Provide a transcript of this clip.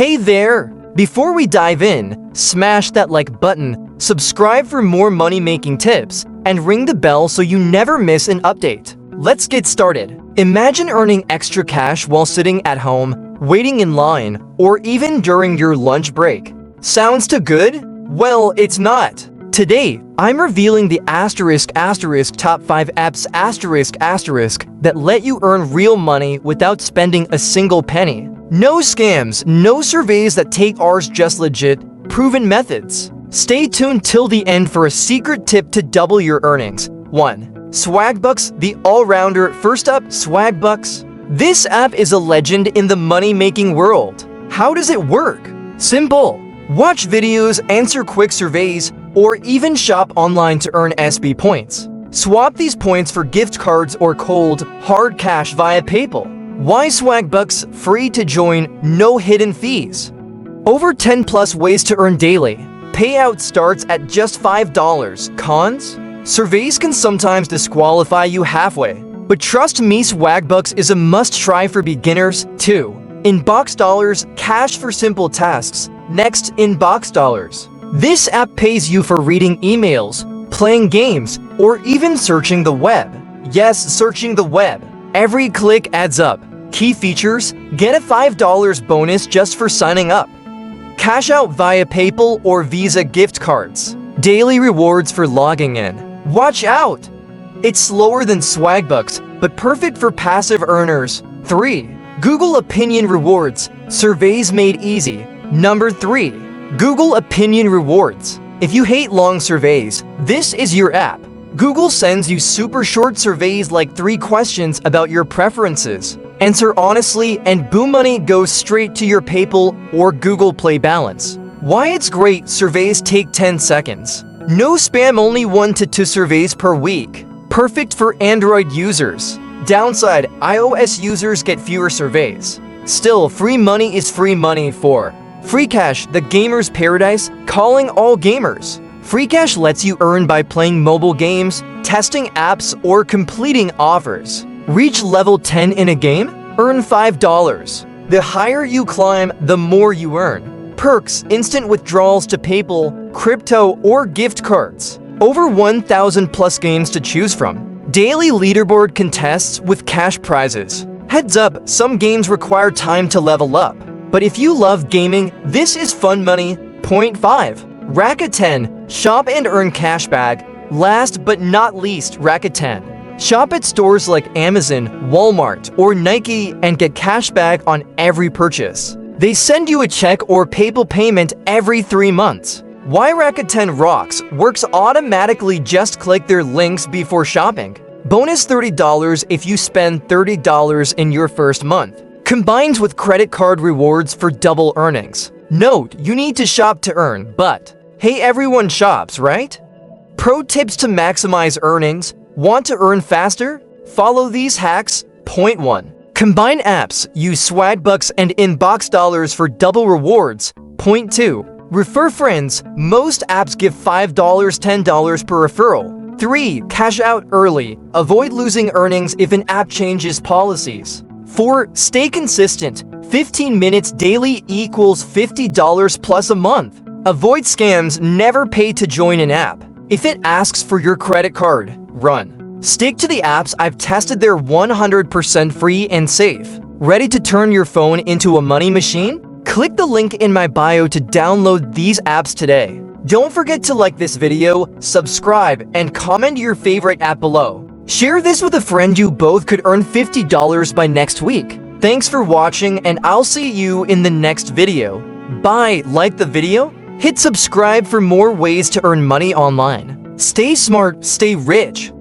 Hey there! Before we dive in, smash that like button, subscribe for more money-making tips, and ring the bell so you never miss an update. Let's get started. Imagine earning extra cash while sitting at home, waiting in line, or even during your lunch break. Sounds too good? Well, it's not. Today, I'm revealing the top 5 apps that let you earn real money without spending a single penny. No scams, no surveys that take ours, just legit, proven methods. Stay tuned till the end for a secret tip to double your earnings. 1. Swagbucks, the all-rounder. First up, Swagbucks. This app is a legend in the money-making world. How does it work? Simple. Watch videos, answer quick surveys, or even shop online to earn SB points. Swap these points for gift cards or cold, hard cash via PayPal. Why Swagbucks? Free to join, no hidden fees. Over 10 plus ways to earn daily. Payout starts at just $5. Cons? Surveys can sometimes disqualify you halfway. But trust me, Swagbucks is a must-try for beginners. 2. Inbox Dollars, cash for simple tasks. Next, Inbox Dollars. This app pays you for reading emails, playing games, or even searching the web. Yes, searching the web. Every click adds up. Key features: get a $5 bonus just for signing up. Cash out via PayPal or Visa gift cards. Daily rewards for logging in. Watch out! It's slower than Swagbucks, but perfect for passive earners. 3. Google Opinion Rewards, surveys made easy. Number 3. Google Opinion Rewards. If you hate long surveys, this is your app. Google sends you super short surveys like 3 questions about your preferences. Answer honestly and boom, money goes straight to your PayPal or Google Play balance. Why it's great: surveys take 10 seconds. No spam, only 1 to 2 surveys per week. Perfect for Android users. Downside: iOS users get fewer surveys. Still, free money is free money for FreeCash, the gamer's paradise, calling all gamers. FreeCash lets you earn by playing mobile games, testing apps, or completing offers. Reach level 10 in a game? Earn $5. The higher you climb, the more you earn. Perks: instant withdrawals to PayPal, crypto, or gift cards. Over 1,000 plus games to choose from. Daily leaderboard contests with cash prizes. Heads up, some games require time to level up. But if you love gaming, this is fun money. Point 5. Rakuten, shop and earn cashback. Last but not least, Rakuten. Shop at stores like Amazon, Walmart, or Nike and get cashback on every purchase. They send you a check or PayPal payment every 3 months. Why Rakuten rocks? Works automatically, just click their links before shopping. Bonus $30 if you spend $30 in your first month. Combines with credit card rewards for double earnings. Note, you need to shop to earn, but hey, everyone shops, right? Pro tips to maximize earnings. Want to earn faster? Follow these hacks. Point 1. Combine apps. Use Swagbucks and Inbox Dollars for double rewards. Point 2. Refer friends. Most apps give $5, $10 per referral. 3. Cash out early. Avoid losing earnings if an app changes policies. 4. Stay consistent. 15 minutes daily equals $50 plus a month. Avoid scams. Never pay to join an app. If it asks for your credit card, run. Stick to the apps I've tested. They're 100% free and safe. Ready to turn your phone into a money machine? Click the link in my bio to download these apps today. Don't forget to like this video, subscribe, and comment your favorite app below. Share this with a friend. You both could earn $50 by next week. Thanks for watching, and I'll see you in the next video. Bye. Like the video? Hit subscribe for more ways to earn money online. Stay smart, stay rich.